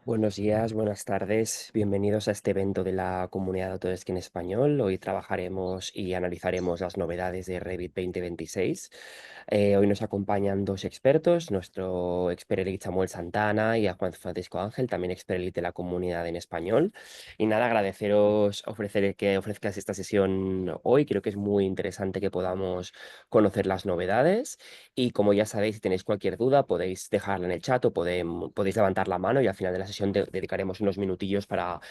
Buenos días, buenas tardes, bienvenidos a este evento de la comunidad de Autodesk en español. Hoy trabajaremos y analizaremos las novedades de Revit 2026. Hoy nos acompañan dos expertos, nuestro expert elite Samuel Santana y a Juan Francisco Ángel, también expert elite de la comunidad en español. Y nada, agradeceros que ofrezcas esta sesión hoy. Creo que es muy interesante que podamos conocer las novedades. Y como ya sabéis, si tenéis cualquier duda, podéis dejarla en el chat o podéis levantar la mano y al final de la sesión dedicaremos unos minutillos para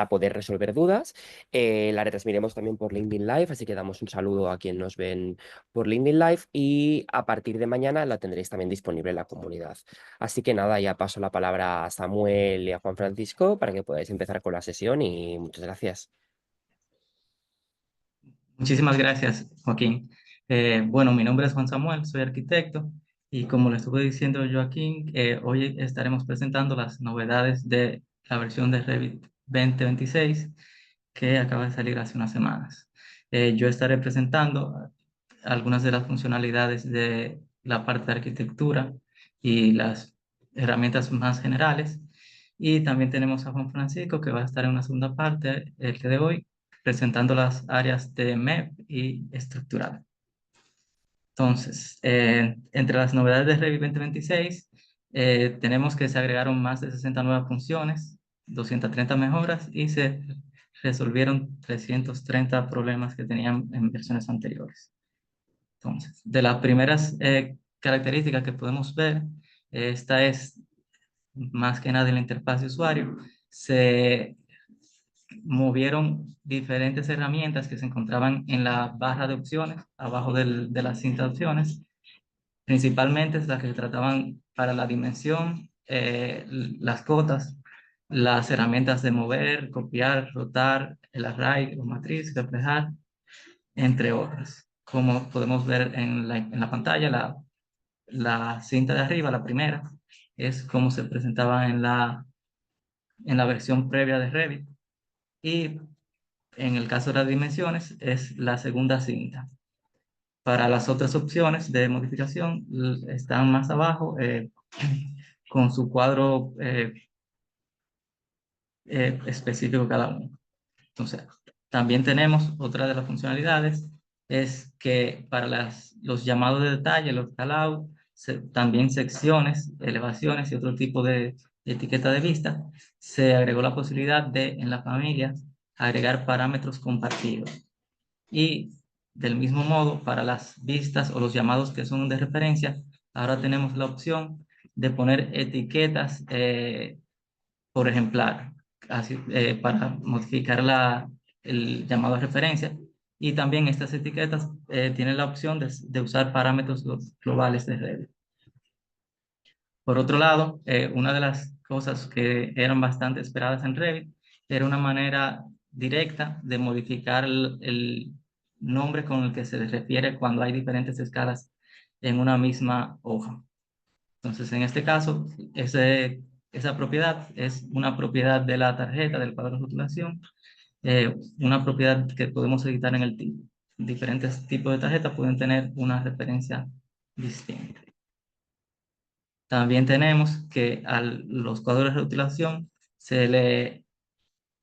poder resolver dudas. La retransmiremos también por LinkedIn Live, así que damos un saludo a quien nos ven por LinkedIn Live y a partir de mañana la tendréis también disponible en la comunidad. Así que nada, ya paso la palabra a Samuel y a Juan Francisco para que podáis empezar con la sesión y muchas gracias. Muchísimas gracias, Joaquín. Bueno, mi nombre es Juan Samuel, soy arquitecto y como le estuve diciendo Joaquín, hoy estaremos presentando las novedades de la versión de Revit 2026 que acaba de salir hace unas semanas. Yo estaré presentando algunas de las funcionalidades de la parte de arquitectura y las herramientas más generales. Y también tenemos a Juan Francisco, que va a estar en una segunda parte, el que de hoy, presentando las áreas de MEP y estructural. Entonces, entre las novedades de Revit 2026, tenemos que se agregaron más de 60 nuevas funciones, 230 mejoras y se resolvieron 330 problemas que tenían en versiones anteriores. Entonces, de las primeras características que podemos ver, esta es más que nada en la interfaz de usuario. Se movieron diferentes herramientas que se encontraban en la barra de opciones, abajo de la cinta de opciones, principalmente las que se trataban para la dimensión, las cotas, las herramientas de mover, copiar, rotar, el array o matriz, reflejar, entre otras. Como podemos ver en la pantalla, la cinta de arriba, la primera, es como se presentaba en la versión previa de Revit. Y en el caso de las dimensiones, es la segunda cinta. Para las otras opciones de modificación, están más abajo con su cuadro específico cada uno. Entonces, también tenemos otra de las funcionalidades, es que para los llamados de detalle, los callout, también secciones, elevaciones y otro tipo de etiqueta de vista, se agregó la posibilidad de, en la familia, agregar parámetros compartidos. Y del mismo modo, para las vistas o los llamados que son de referencia, ahora tenemos la opción de poner etiquetas por ejemplar, así, para modificar el llamado a referencia. Y también estas etiquetas tienen la opción de usar parámetros globales de Revit. Por otro lado, una de las cosas que eran bastante esperadas en Revit era una manera directa de modificar el nombre con el que se les refiere cuando hay diferentes escalas en una misma hoja. Entonces, en este caso, esa propiedad es una propiedad de la tarjeta del cuadro de rotulación, una propiedad que podemos editar en el tipo. Diferentes tipos de tarjetas pueden tener una referencia distinta. También tenemos que a los cuadros de rotulación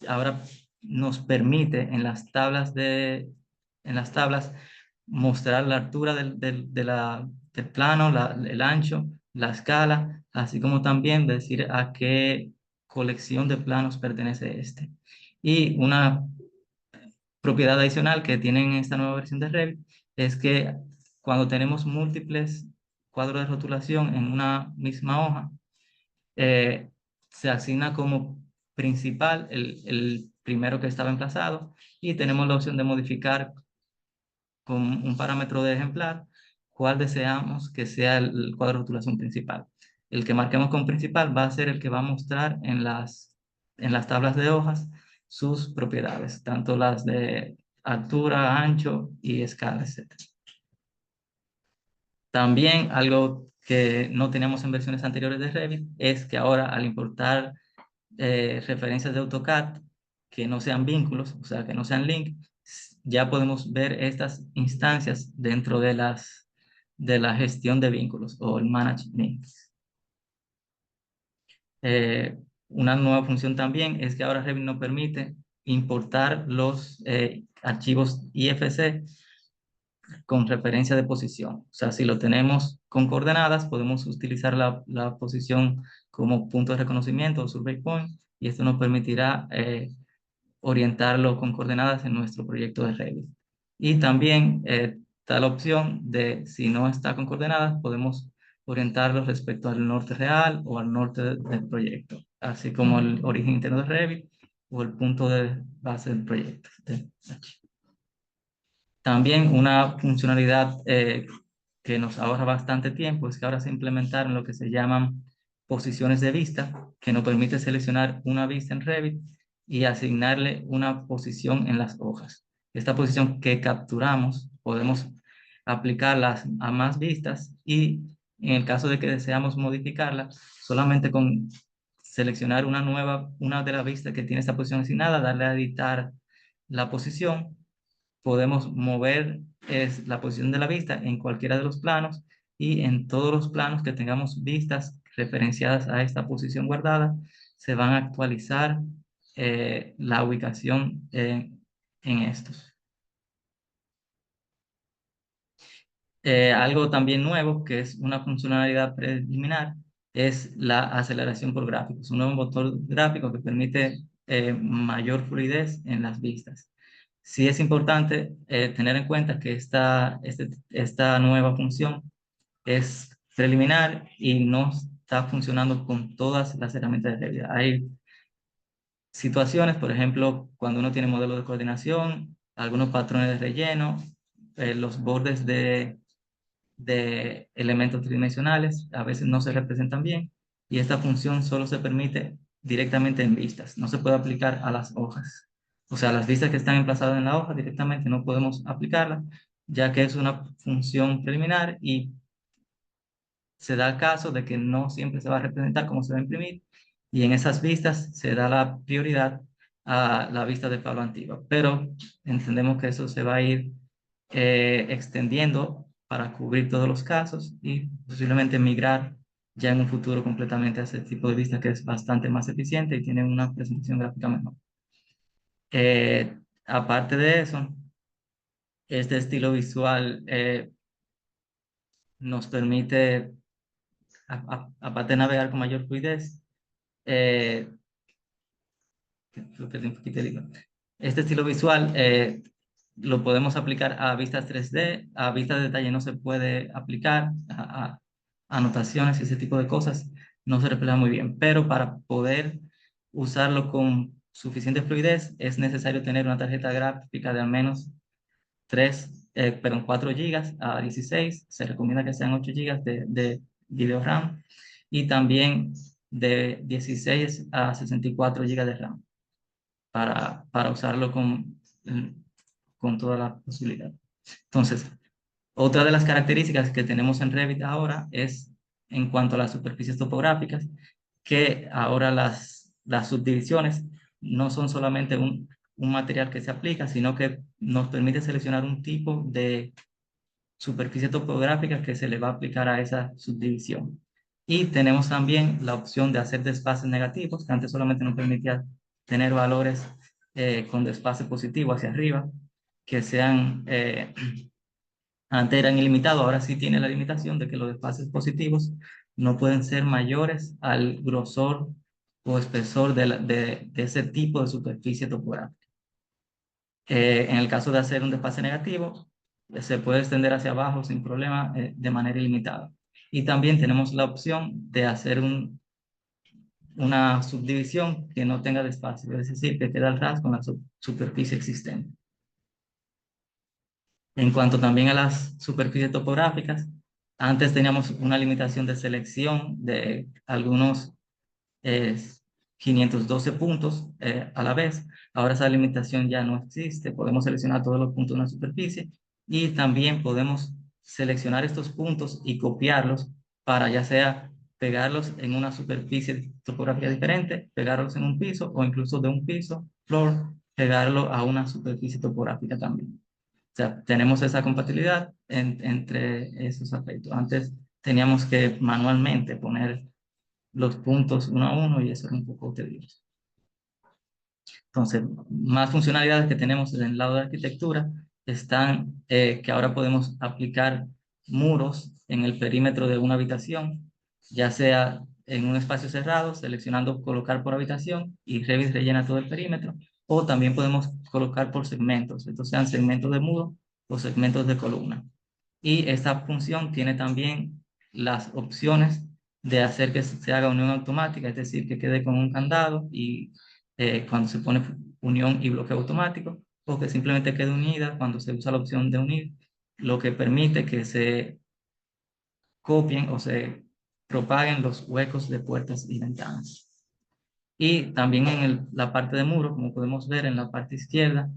ahora nos permite en las tablas mostrar la altura del plano, el ancho, la escala, así como también decir a qué colección de planos pertenece este. Y una propiedad adicional que tienen esta nueva versión de Revit es que cuando tenemos múltiples cuadros de rotulación en una misma hoja, eh, se asigna como principal el primero que estaba emplazado y tenemos la opción de modificar con un parámetro de ejemplar cuál deseamos que sea el cuadro de rotulación principal. El que marquemos como principal va a ser el que va a mostrar en las tablas de hojas sus propiedades, tanto las de altura, ancho y escala, etc. También algo que no teníamos en versiones anteriores de Revit es que ahora al importar referencias de AutoCAD que no sean vínculos, o sea, que no sean link, ya podemos ver estas instancias dentro de la gestión de vínculos o el Manage Links. Una nueva función también es que ahora Revit nos permite importar los archivos IFC con referencia de posición. O sea, si lo tenemos con coordenadas, podemos utilizar la posición como punto de reconocimiento o survey point, y esto nos permitirá orientarlo con coordenadas en nuestro proyecto de Revit. Y también está la opción de, si no está con coordenadas, podemos orientarlo respecto al norte real o al norte del proyecto, así como el origen interno de Revit o el punto de base del proyecto. También una funcionalidad que nos ahorra bastante tiempo es que ahora se implementaron lo que se llaman posiciones de vista, que nos permite seleccionar una vista en Revit y asignarle una posición en las hojas. Esta posición que capturamos podemos aplicarla a más vistas, y en el caso de que deseamos modificarla, solamente con seleccionar una de las vistas que tiene esta posición asignada, darle a editar la posición, podemos mover la posición de la vista en cualquiera de los planos, y en todos los planos que tengamos vistas referenciadas a esta posición guardada, se van a actualizar la ubicación en estos. Algo también nuevo, que es una funcionalidad preliminar, es la aceleración por gráficos, un nuevo motor gráfico que permite mayor fluidez en las vistas. Sí es importante tener en cuenta que esta nueva función es preliminar y no está funcionando con todas las herramientas de Revit. Hay situaciones, por ejemplo, cuando uno tiene modelos de coordinación, algunos patrones de relleno, los bordes de elementos tridimensionales a veces no se representan bien, y esta función solo se permite directamente en vistas, no se puede aplicar a las hojas. O sea, las vistas que están emplazadas en la hoja directamente no podemos aplicarla, ya que es una función preliminar y se da el caso de que no siempre se va a representar como se va a imprimir, y en esas vistas se da la prioridad a la vista de Pablo Antigua. Pero entendemos que eso se va a ir extendiendo para cubrir todos los casos y posiblemente migrar ya en un futuro completamente a ese tipo de vista, que es bastante más eficiente y tiene una presentación gráfica mejor. Aparte de eso, este estilo visual nos permite, aparte de navegar con mayor fluidez, eh, perdí un poquito el hilo. Este estilo visual lo podemos aplicar a vistas 3D, a vistas de detalle no se puede aplicar, a anotaciones y ese tipo de cosas no se refleja muy bien, pero para poder usarlo con suficiente fluidez es necesario tener una tarjeta gráfica de al menos 4 gigas a 16, se recomienda que sean 8 gigas de video RAM, y también de 16 a 64 gigas de RAM para usarlo con toda la posibilidad. Entonces, otra de las características que tenemos en Revit ahora es en cuanto a las superficies topográficas, que ahora las subdivisiones no son solamente un material que se aplica, sino que nos permite seleccionar un tipo de superficie topográfica que se le va a aplicar a esa subdivisión. Y tenemos también la opción de hacer desfases negativos, que antes solamente nos permitía tener valores con desfase positivo hacia arriba, que sean, antes eran ilimitados, ahora sí tiene la limitación de que los desfases positivos no pueden ser mayores al grosor o espesor de ese tipo de superficie topográfica. En el caso de hacer un desfase negativo, se puede extender hacia abajo sin problema de manera ilimitada. Y también tenemos la opción de hacer una subdivisión que no tenga desfase, es decir, que queda al ras con la superficie existente. En cuanto también a las superficies topográficas, antes teníamos una limitación de selección de algunos eh, 512 puntos a la vez. Ahora esa limitación ya no existe. Podemos seleccionar todos los puntos de una superficie, y también podemos seleccionar estos puntos y copiarlos para ya sea pegarlos en una superficie topográfica diferente, pegarlos en un piso, o incluso de un piso, floor, pegarlo a una superficie topográfica también. O sea, tenemos esa compatibilidad entre esos aspectos. Antes teníamos que manualmente poner los puntos uno a uno y eso era un poco tedioso. Entonces, más funcionalidades que tenemos en el lado de arquitectura están que ahora podemos aplicar muros en el perímetro de una habitación, ya sea en un espacio cerrado, seleccionando colocar por habitación y Revit rellena todo el perímetro, o también podemos colocar por segmentos, estos sean segmentos de muro o segmentos de columna. Y esta función tiene también las opciones de hacer que se haga unión automática, es decir, que quede con un candado y cuando se pone unión y bloqueo automático, o que simplemente quede unida cuando se usa la opción de unir, lo que permite que se copien o se propaguen los huecos de puertas y ventanas. Y también en la parte de muro, como podemos ver en la parte izquierda,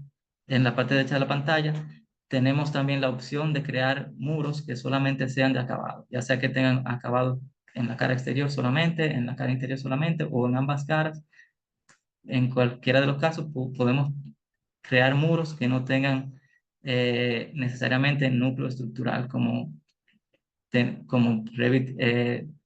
en la parte derecha de la pantalla, tenemos también la opción de crear muros que solamente sean de acabado, ya sea que tengan acabado en la cara exterior solamente, en la cara interior solamente o en ambas caras. En cualquiera de los casos podemos crear muros que no tengan necesariamente núcleo estructural como Revit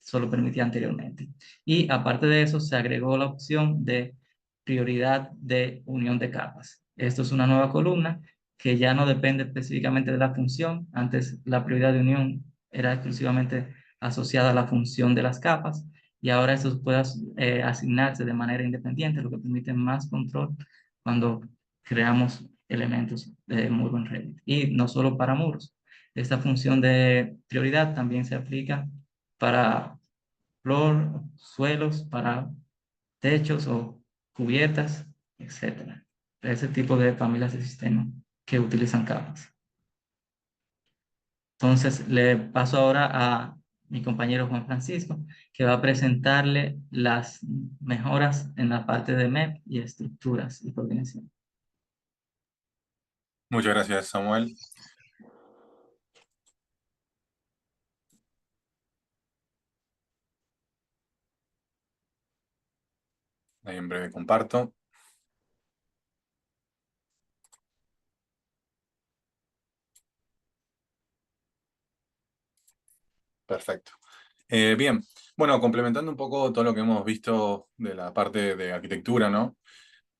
solo permitía anteriormente. Y aparte de eso, se agregó la opción de prioridad de unión de capas. Esto es una nueva columna que ya no depende específicamente de la función. Antes la prioridad de unión era exclusivamente asociada a la función de las capas y ahora eso puede asignarse de manera independiente, lo que permite más control cuando creamos elementos de muro en Revit. Y no solo para muros. Esta función de prioridad también se aplica para flor, suelos, para techos o cubiertas, etcétera. Ese tipo de familias de sistemas que utilizan capas. Entonces, le paso ahora a mi compañero Juan Francisco, que va a presentarle las mejoras en la parte de MEP y estructuras y coordinación. Muchas gracias, Samuel. Ahí en breve comparto. Perfecto. Bien, bueno, complementando un poco todo lo que hemos visto de la parte de arquitectura, ¿no?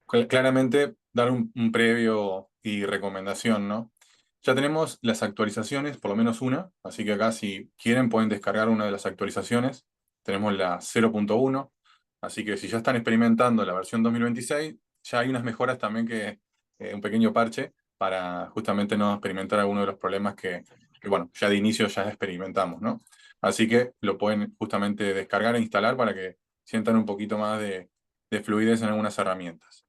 Claramente dar un previo y recomendación, ¿no? Ya tenemos las actualizaciones, por lo menos una, así que acá si quieren pueden descargar una de las actualizaciones. Tenemos la 0.1, así que si ya están experimentando la versión 2026, ya hay unas mejoras también que un pequeño parche para justamente no experimentar alguno de los problemas que, bueno, ya de inicio ya experimentamos, ¿no? Así que lo pueden justamente descargar e instalar para que sientan un poquito más de fluidez en algunas herramientas.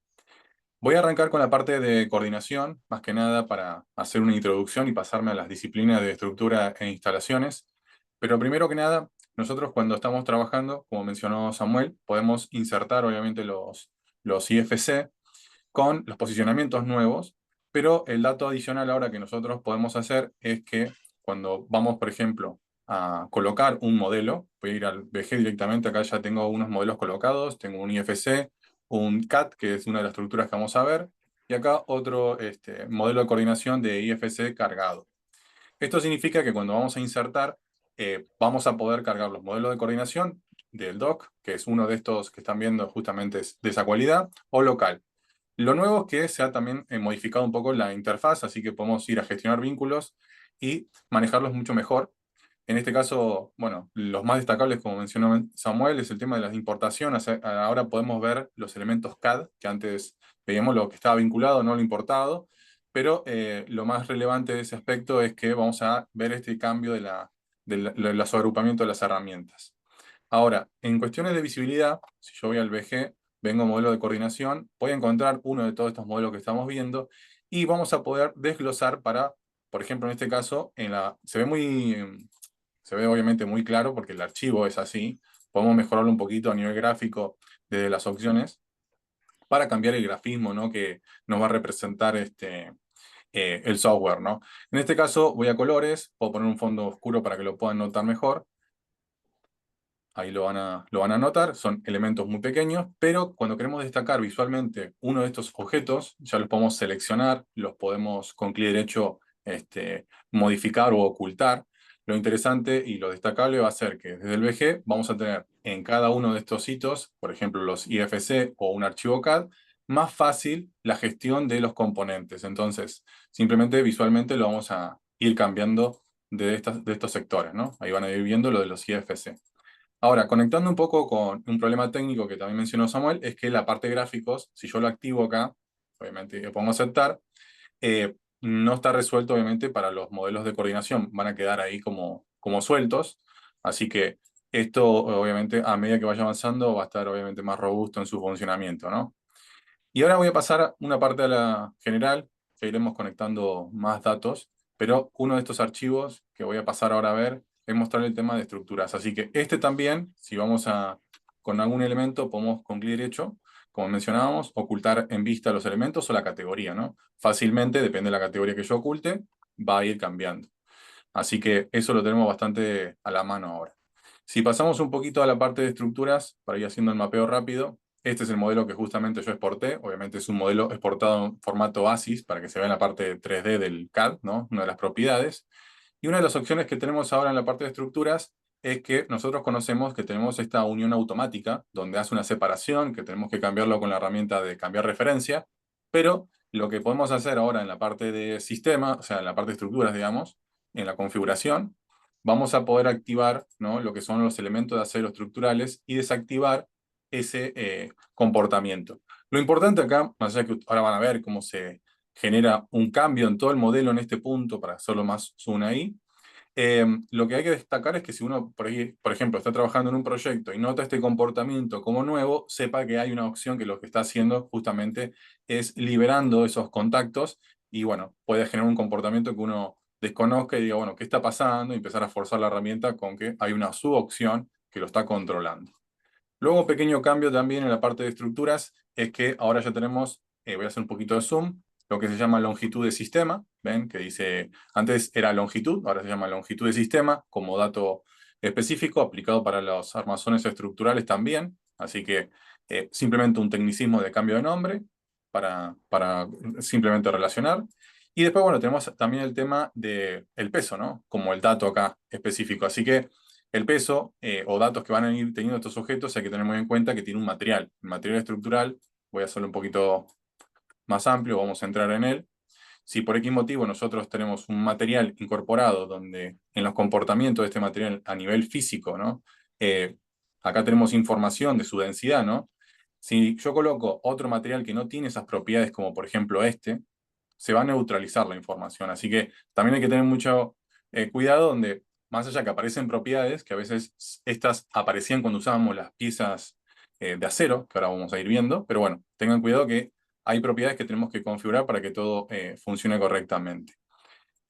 Voy a arrancar con la parte de coordinación, más que nada para hacer una introducción y pasarme a las disciplinas de estructura e instalaciones. Pero primero que nada, nosotros cuando estamos trabajando, como mencionó Samuel, podemos insertar obviamente los IFC con los posicionamientos nuevos, pero el dato adicional ahora que nosotros podemos hacer es que cuando vamos, por ejemplo, a colocar un modelo, voy a ir al VG directamente, acá ya tengo unos modelos colocados, tengo un IFC, un CAT, que es una de las estructuras que vamos a ver, y acá otro modelo de coordinación de IFC cargado. Esto significa que cuando vamos a insertar, vamos a poder cargar los modelos de coordinación del doc, que es uno de estos que están viendo justamente es de esa cualidad, o local. Lo nuevo es que se ha también modificado un poco la interfaz, así que podemos ir a gestionar vínculos y manejarlos mucho mejor. En este caso, bueno, los más destacables, como mencionó Samuel, es el tema de las importaciones. Ahora podemos ver los elementos CAD, que antes veíamos lo que estaba vinculado, no lo importado, pero lo más relevante de ese aspecto es que vamos a ver este cambio de los agrupamientos de las herramientas. Ahora, en cuestiones de visibilidad, si yo voy al VG, vengo a modelo de coordinación, voy a encontrar uno de todos estos modelos que estamos viendo y vamos a poder desglosar para, por ejemplo, en este caso, se ve obviamente muy claro porque el archivo es así. Podemos mejorarlo un poquito a nivel gráfico desde las opciones para cambiar el grafismo, ¿no? Que nos va a representar el software, ¿no? En este caso voy a colores, puedo poner un fondo oscuro para que lo puedan notar mejor. Ahí lo van a notar, son elementos muy pequeños, pero cuando queremos destacar visualmente uno de estos objetos, ya los podemos seleccionar, los podemos con clic derecho modificar o ocultar. lo interesante y lo destacable va a ser que desde el VG vamos a tener en cada uno de estos hitos, por ejemplo los IFC o un archivo CAD, más fácil la gestión de los componentes. Entonces, simplemente visualmente lo vamos a ir cambiando de estos sectores, ¿no? Ahí van a ir viendo lo de los IFC. Ahora, conectando un poco con un problema técnico que también mencionó Samuel, es que la parte de gráficos, si yo lo activo acá, obviamente le pongo aceptar, no está resuelto obviamente para los modelos de coordinación, van a quedar ahí como sueltos, así que esto obviamente a medida que vaya avanzando va a estar obviamente más robusto en su funcionamiento, ¿no? Y ahora voy a pasar a una parte de la general, que iremos conectando más datos, pero uno de estos archivos que voy a pasar ahora a ver es mostrar el tema de estructuras. Así que este también, si vamos con algún elemento, podemos con clic derecho, como mencionábamos, ocultar en vista los elementos o la categoría, ¿no? Fácilmente, depende de la categoría que yo oculte, va a ir cambiando. Así que eso lo tenemos bastante a la mano ahora. Si pasamos un poquito a la parte de estructuras, para ir haciendo el mapeo rápido, este es el modelo que justamente yo exporté. Obviamente es un modelo exportado en formato ASIS para que se vea en la parte 3D del CAD, ¿no? Una de las propiedades. Y una de las opciones que tenemos ahora en la parte de estructuras es que nosotros conocemos que tenemos esta unión automática, donde hace una separación, que tenemos que cambiarlo con la herramienta de cambiar referencia, pero lo que podemos hacer ahora en la parte de sistema, o sea, en la parte de estructuras, digamos, en la configuración, vamos a poder activar, ¿no?, lo que son los elementos de acero estructurales y desactivar ese comportamiento. Lo importante acá, más allá que ahora van a ver cómo se genera un cambio en todo el modelo en este punto, para hacerlo más zoom ahí, lo que hay que destacar es que si uno, por ahí, por ejemplo, está trabajando en un proyecto y nota este comportamiento como nuevo, sepa que hay una opción que lo que está haciendo justamente es liberando esos contactos y, bueno, puede generar un comportamiento que uno desconozca y diga, bueno, ¿qué está pasando? Y empezar a forzar la herramienta con que hay una subopción que lo está controlando. Luego, un pequeño cambio también en la parte de estructuras es que ahora ya tenemos, voy a hacer un poquito de zoom, lo que se llama longitud de sistema. ¿Ven? Que dice, antes era longitud, ahora se llama longitud de sistema como dato específico aplicado para los armazones estructurales también. Así que simplemente un tecnicismo de cambio de nombre para simplemente relacionar. Y después, bueno, tenemos también el tema del peso, ¿no? Como el dato acá específico. Así que el peso o datos que van a ir teniendo estos objetos hay que tener muy en cuenta que tiene un material. El material estructural, voy a hacerlo un poquito más amplio, vamos a entrar en él. Si por X motivo nosotros tenemos un material incorporado donde en los comportamientos de este material a nivel físico, ¿no? Acá tenemos información de su densidad, ¿no? Si yo coloco otro material que no tiene esas propiedades, como por ejemplo este, se va a neutralizar la información. Así que también hay que tener mucho cuidado donde, más allá que aparecen propiedades, que a veces estas aparecían cuando usábamos las piezas de acero, que ahora vamos a ir viendo, pero bueno, tengan cuidado que hay propiedades que tenemos que configurar para que todo funcione correctamente.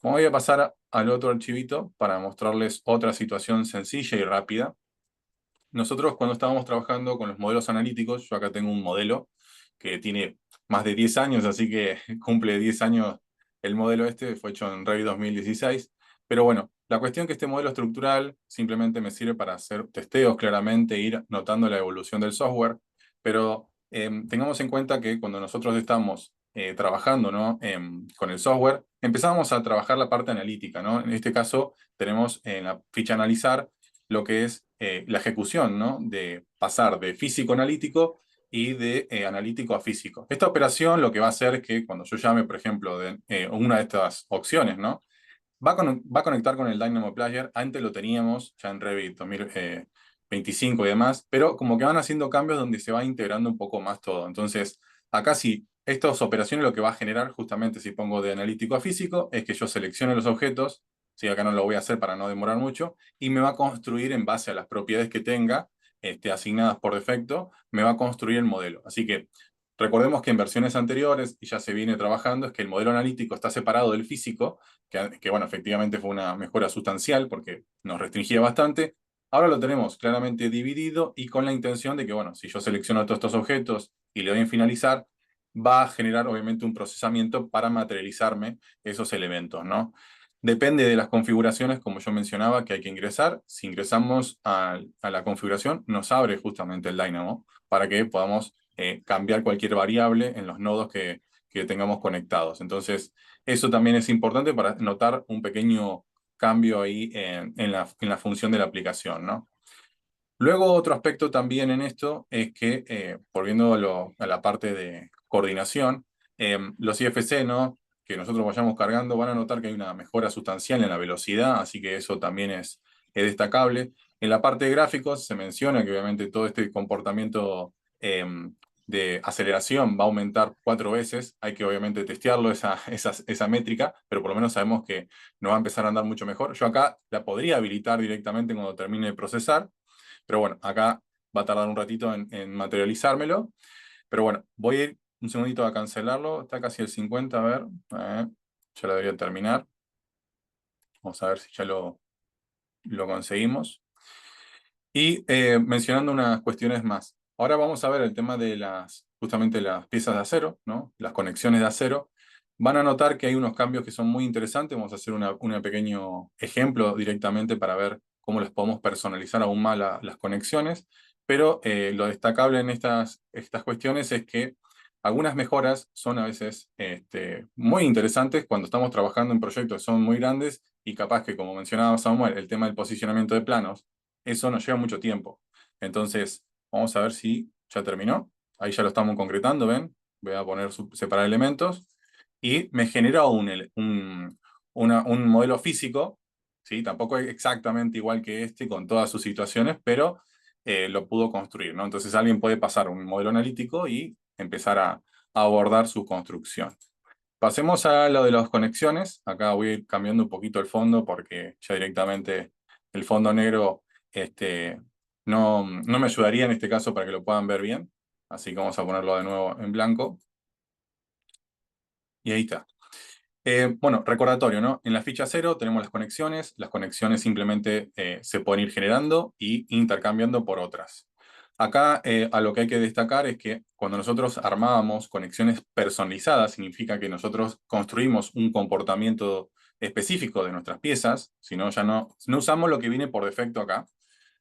Voy a pasar al otro archivito para mostrarles otra situación sencilla y rápida. Nosotros cuando estábamos trabajando con los modelos analíticos, yo acá tengo un modelo que tiene más de 10 años, así que cumple 10 años el modelo este, fue hecho en Revit 2016. Pero bueno, la cuestión es que este modelo estructural simplemente me sirve para hacer testeos claramente, ir notando la evolución del software, pero tengamos en cuenta que cuando nosotros estamos trabajando, ¿no?, con el software, empezamos a trabajar la parte analítica, ¿no? En este caso tenemos en la ficha analizar lo que es la ejecución, ¿no?, de pasar de físico analítico y de analítico a físico. Esta operación lo que va a hacer es que cuando yo llame, por ejemplo, una de estas opciones, ¿no?, va a conectar con el Dynamo Player. Antes lo teníamos ya en Revit 2025 y demás, pero como que van haciendo cambios donde se va integrando un poco más todo. Entonces, acá sí, estas operaciones lo que va a generar, justamente si pongo de analítico a físico, es que yo seleccione los objetos. Sí, acá no lo voy a hacer para no demorar mucho, y me va a construir en base a las propiedades que tenga asignadas por defecto, me va a construir el modelo. Así que recordemos que en versiones anteriores, y ya se viene trabajando, es que el modelo analítico está separado del físico, que bueno, efectivamente fue una mejora sustancial porque nos restringía bastante. Ahora lo tenemos claramente dividido y con la intención de que, bueno, si yo selecciono todos estos objetos y le doy en finalizar, va a generar obviamente un procesamiento para materializarme esos elementos, ¿no? Depende de las configuraciones, como yo mencionaba, que hay que ingresar. Si ingresamos a la configuración, nos abre justamente el Dynamo para que podamos cambiar cualquier variable en los nodos que tengamos conectados. Entonces, eso también es importante para notar un pequeño cambio ahí en la función de la aplicación, ¿no? Luego, otro aspecto también en esto es que, volviendo a la parte de coordinación, los IFC, ¿no?, que nosotros vayamos cargando, van a notar que hay una mejora sustancial en la velocidad, así que eso también es destacable. En la parte de gráficos se menciona que obviamente todo este comportamiento de aceleración va a aumentar 4 veces. Hay que obviamente testearlo, esa métrica, pero por lo menos sabemos que nos va a empezar a andar mucho mejor. Yo acá la podría habilitar directamente cuando termine de procesar, pero bueno, acá va a tardar un ratito en materializármelo. Pero bueno, voy a ir un segundito a cancelarlo. Está casi el 50, a ver. Ya lo debería terminar. Vamos a ver si ya lo conseguimos. Y mencionando unas cuestiones más. Ahora vamos a ver el tema de justamente las piezas de acero, ¿no? Las conexiones de acero. Van a notar que hay unos cambios que son muy interesantes. Vamos a hacer un pequeño ejemplo directamente para ver cómo les podemos personalizar aún más las conexiones. Pero lo destacable en estas cuestiones es que algunas mejoras son a veces muy interesantes cuando estamos trabajando en proyectos que son muy grandes y capaz que, como mencionaba Samuel, el tema del posicionamiento de planos, eso nos lleva mucho tiempo. Entonces, vamos a ver si ya terminó. Ahí ya lo estamos concretando, ¿ven? Voy a poner separar elementos. Y me genera un modelo físico, ¿sí? Tampoco es exactamente igual que este con todas sus situaciones, pero lo pudo construir, ¿no? Entonces alguien puede pasar un modelo analítico y empezar a abordar su construcción. Pasemos a lo de las conexiones. Acá voy a ir cambiando un poquito el fondo porque ya directamente el fondo negro no me ayudaría en este caso para que lo puedan ver bien. Así que vamos a ponerlo de nuevo en blanco. Y ahí está. Bueno, recordatorio, ¿no? En la ficha 0 tenemos las conexiones. Las conexiones simplemente se pueden ir generando y intercambiando por otras. Acá a lo que hay que destacar es que cuando nosotros armábamos conexiones personalizadas, significa que nosotros construimos un comportamiento específico de nuestras piezas, si no, ya no usamos lo que viene por defecto acá.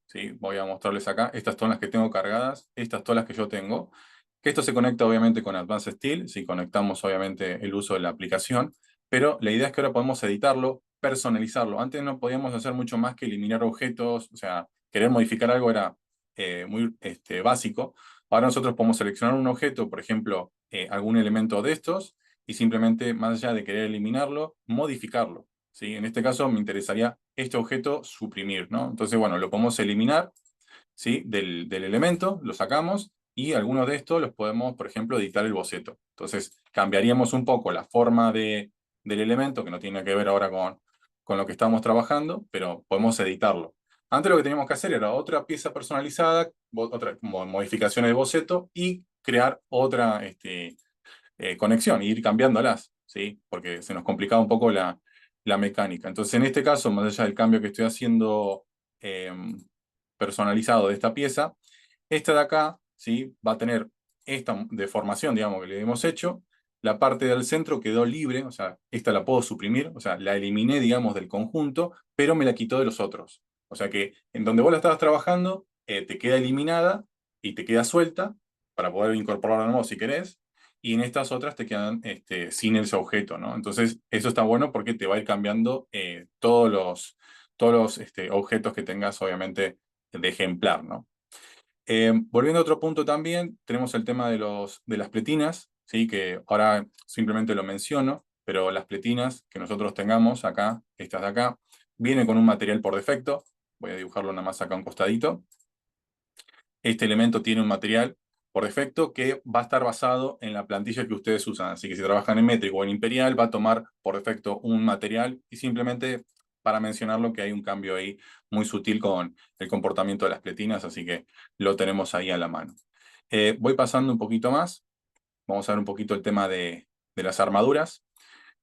¿Sí? Voy a mostrarles acá. Estas son las que tengo cargadas, estas son las que yo tengo. Que esto se conecta obviamente con Advanced Steel, si conectamos obviamente el uso de la aplicación, pero la idea es que ahora podemos editarlo, personalizarlo. Antes no podíamos hacer mucho más que eliminar objetos, o sea, querer modificar algo era muy básico. Ahora nosotros podemos seleccionar un objeto, por ejemplo, algún elemento de estos, y simplemente, más allá de querer eliminarlo, modificarlo. ¿Sí? En este caso me interesaría este objeto suprimir, ¿no? Entonces, bueno, lo podemos eliminar, ¿sí?, del elemento, lo sacamos, y algunos de estos los podemos, por ejemplo, editar el boceto. Entonces, cambiaríamos un poco la forma del elemento, que no tiene que ver ahora con lo que estamos trabajando, pero podemos editarlo. Antes lo que teníamos que hacer era otra pieza personalizada, otra modificaciones de boceto, y crear otra conexión, e ir cambiándolas, ¿sí? Porque se nos complicaba un poco la mecánica. Entonces, en este caso, más allá del cambio que estoy haciendo personalizado de esta pieza, esta de acá, ¿sí?, va a tener esta deformación, digamos, que le hemos hecho. La parte del centro quedó libre, o sea, esta la puedo suprimir, o sea, la eliminé, digamos, del conjunto, pero me la quitó de los otros. O sea que en donde vos la estabas trabajando, te queda eliminada y te queda suelta para poder incorporarla de nuevo si querés, y en estas otras te quedan sin ese objeto, ¿no? Entonces, eso está bueno porque te va a ir cambiando todos los objetos que tengas, obviamente, de ejemplar, ¿no? Volviendo a otro punto también, tenemos el tema de las pletinas, ¿sí? Que ahora simplemente lo menciono, pero las pletinas que nosotros tengamos acá, estas de acá, vienen con un material por defecto. Voy a dibujarlo nada más acá a un costadito. Este elemento tiene un material por defecto que va a estar basado en la plantilla que ustedes usan. Así que si trabajan en métrico o en imperial, va a tomar por defecto un material, y simplemente para mencionarlo que hay un cambio ahí muy sutil con el comportamiento de las pletinas, así que lo tenemos ahí a la mano. Voy pasando un poquito más. Vamos a ver un poquito el tema de las armaduras.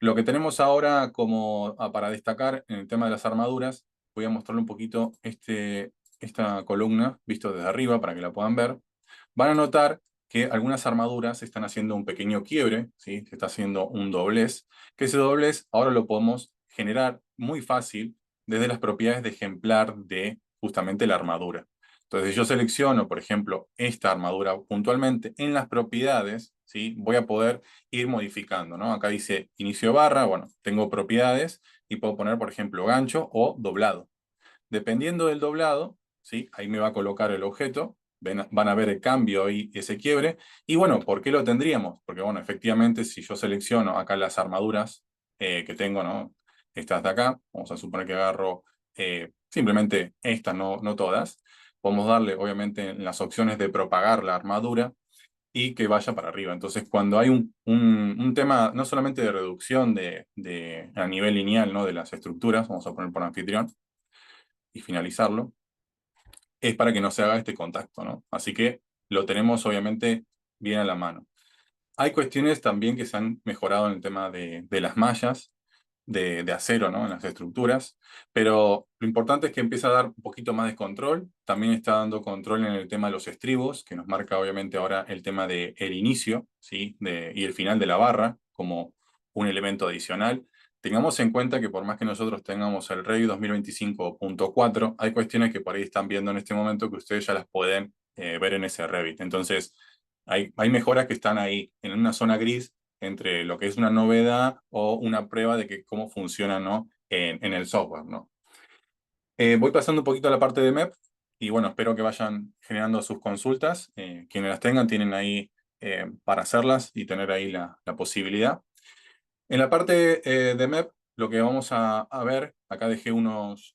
Lo que tenemos ahora como para destacar en el tema de las armaduras, voy a mostrarle un poquito esta columna, visto desde arriba para que la puedan ver. Van a notar que algunas armaduras están haciendo un pequeño quiebre, ¿sí? Se está haciendo un doblez, que ese doblez ahora lo podemos generar muy fácil desde las propiedades de ejemplar de justamente la armadura. Entonces yo selecciono, por ejemplo, esta armadura puntualmente en las propiedades, ¿sí? Voy a poder ir modificando, ¿no? Acá dice inicio de barra, bueno, tengo propiedades y puedo poner, por ejemplo, gancho o doblado. Dependiendo del doblado, ¿sí? Ahí me va a colocar el objeto, van a ver el cambio y ese quiebre. Y bueno, ¿por qué lo tendríamos? Porque bueno, efectivamente, si yo selecciono acá las armaduras que tengo, ¿no? Estas de acá, vamos a suponer que agarro simplemente estas, no todas. Podemos darle, obviamente, en las opciones de propagar la armadura y que vaya para arriba. Entonces, cuando hay un tema no solamente de reducción a nivel lineal, ¿no? De las estructuras, vamos a poner por anfitrión, y finalizarlo, es para que no se haga este contacto, ¿no? Así que lo tenemos obviamente bien a la mano. Hay cuestiones también que se han mejorado en el tema de las mallas de acero, ¿no? En las estructuras, pero lo importante es que empieza a dar un poquito más de control. También está dando control en el tema de los estribos, que nos marca obviamente ahora el tema del inicio, ¿sí? Y el final de la barra como un elemento adicional. Tengamos en cuenta que por más que nosotros tengamos el Revit 2025.4, hay cuestiones que por ahí están viendo en este momento que ustedes ya las pueden ver en ese Revit. Entonces, hay mejoras que están ahí en una zona gris entre lo que es una novedad o una prueba de que cómo funciona, ¿no? en el software, ¿no? Voy pasando un poquito a la parte de MEP y bueno, espero que vayan generando sus consultas. Quienes las tengan tienen ahí para hacerlas y tener ahí la posibilidad. En la parte de MEP, lo que vamos a ver, acá dejé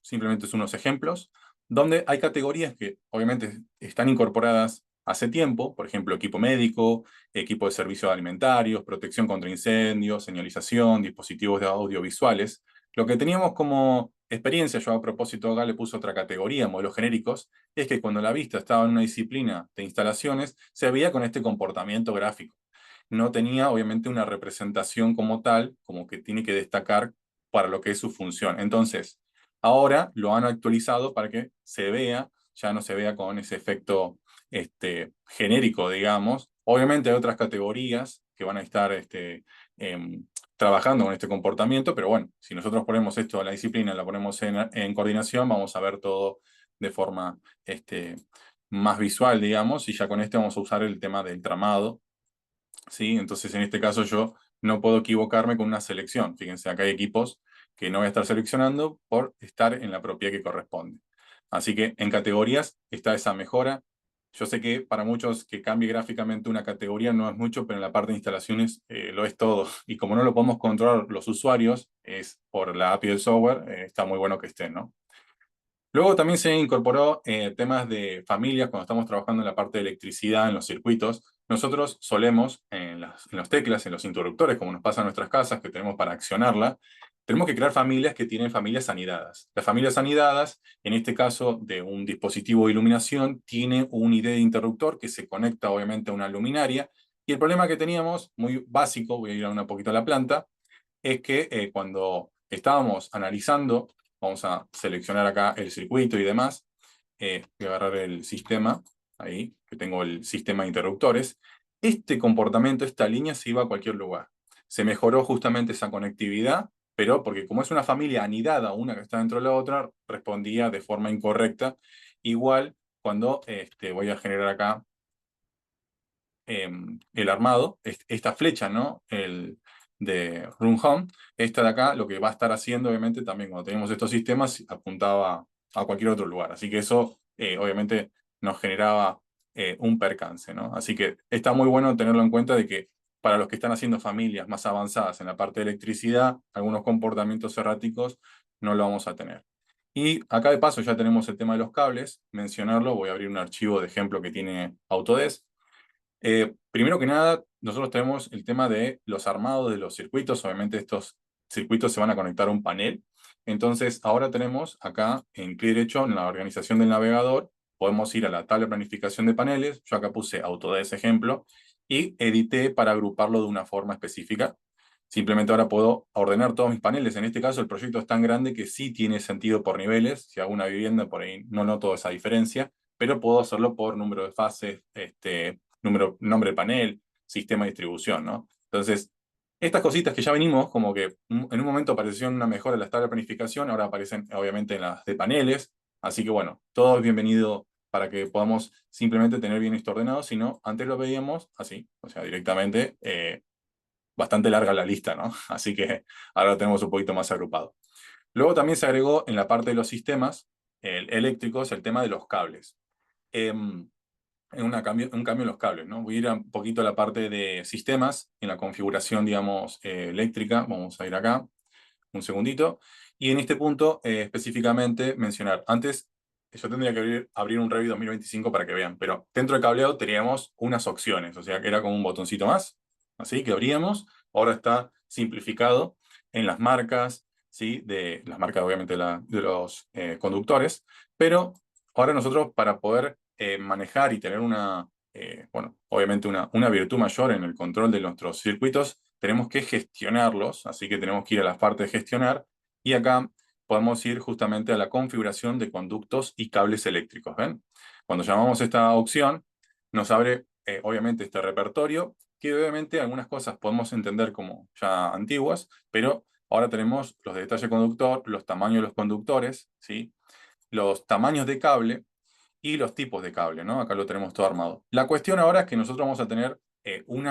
simplemente unos ejemplos, donde hay categorías que obviamente están incorporadas hace tiempo, por ejemplo, equipo médico, equipo de servicios alimentarios, protección contra incendios, señalización, dispositivos de audiovisuales. Lo que teníamos como experiencia, yo a propósito acá le puse otra categoría, modelos genéricos, es que cuando la vista estaba en una disciplina de instalaciones, se veía con este comportamiento gráfico. No tenía obviamente una representación como tal, como que tiene que destacar para lo que es su función. Entonces, ahora lo han actualizado para que se vea, ya no se vea con ese efecto genérico, digamos. Obviamente hay otras categorías que van a estar trabajando con este comportamiento, pero bueno, si nosotros ponemos esto a la disciplina, la ponemos en coordinación, vamos a ver todo de forma más visual, digamos, y ya con este vamos a usar el tema del tramado, ¿sí? Entonces, en este caso yo no puedo equivocarme con una selección. Fíjense, acá hay equipos que no voy a estar seleccionando por estar en la propiedad que corresponde. Así que en categorías está esa mejora. Yo sé que para muchos que cambie gráficamente una categoría no es mucho, pero en la parte de instalaciones lo es todo. Y como no lo podemos controlar los usuarios, es por la API del software, está muy bueno que estén, ¿no? Luego también se incorporó temas de familias cuando estamos trabajando en la parte de electricidad, en los circuitos. Nosotros solemos, en las teclas, en los interruptores, como nos pasa en nuestras casas, que tenemos para accionarla, tenemos que crear familias que tienen familias anidadas. Las familias anidadas, en este caso de un dispositivo de iluminación, tiene un ID de interruptor que se conecta obviamente a una luminaria. Y el problema que teníamos, muy básico, voy a ir a una poquito a la planta, es que cuando estábamos analizando, vamos a seleccionar acá el circuito y demás, voy a agarrar el sistema, ahí, que tengo el sistema de interruptores, este comportamiento, esta línea se iba a cualquier lugar. Se mejoró justamente esa conectividad, pero porque como es una familia anidada, una que está dentro de la otra, respondía de forma incorrecta. Igual cuando voy a generar acá el armado, esta flecha, ¿no? De Run Home, esta de acá, lo que va a estar haciendo, obviamente, también cuando tenemos estos sistemas, apuntaba a cualquier otro lugar. Así que eso, obviamente, nos generaba un percance, ¿no? Así que está muy bueno tenerlo en cuenta de que para los que están haciendo familias más avanzadas en la parte de electricidad, algunos comportamientos erráticos no lo vamos a tener. Y acá de paso ya tenemos el tema de los cables, mencionarlo, voy a abrir un archivo de ejemplo que tiene Autodesk. Primero que nada, nosotros tenemos el tema de los armados de los circuitos. Obviamente estos circuitos se van a conectar a un panel. Entonces, ahora tenemos acá en clic derecho, en la organización del navegador, podemos ir a la tabla de planificación de paneles. Yo acá puse Autodesk ejemplo y edité para agruparlo de una forma específica. Simplemente ahora puedo ordenar todos mis paneles. En este caso, el proyecto es tan grande que sí tiene sentido por niveles. Si hago una vivienda, por ahí no noto esa diferencia, pero puedo hacerlo por número de fases, nombre de panel, sistema de distribución, ¿no? Entonces, estas cositas que ya venimos, como que en un momento aparecieron una mejora en las tablas de planificación, ahora aparecen obviamente en las de paneles, así que bueno, todo es bienvenido para que podamos simplemente tener bien esto ordenado, sino antes lo veíamos así, o sea, directamente, bastante larga la lista, ¿no? Así que ahora lo tenemos un poquito más agrupado. Luego también se agregó en la parte de los sistemas eléctricos el tema de los cables. Un cambio en los cables, ¿no? Voy a ir un poquito a la parte de sistemas, en la configuración, digamos, eléctrica. Vamos a ir acá, un segundito. Y en este punto, específicamente, mencionar, antes yo tendría que abrir un Revit 2025 para que vean, pero dentro del cableado teníamos unas opciones, o sea, que era como un botoncito más, así que abríamos. Ahora está simplificado en las marcas, ¿sí? De las marcas, obviamente, de los conductores, pero ahora nosotros, para poder manejar y tener bueno, obviamente una virtud mayor en el control de nuestros circuitos, tenemos que gestionarlos, así que tenemos que ir a la parte de gestionar, y acá podemos ir justamente a la configuración de conductos y cables eléctricos, ¿ven? Cuando llamamos esta opción, nos abre obviamente este repertorio, que obviamente algunas cosas podemos entender como ya antiguas, pero ahora tenemos los de detalle conductor, los tamaños de los conductores, ¿sí? Los tamaños de cable y los tipos de cable, ¿no? Acá lo tenemos todo armado. La cuestión ahora es que nosotros vamos a tener un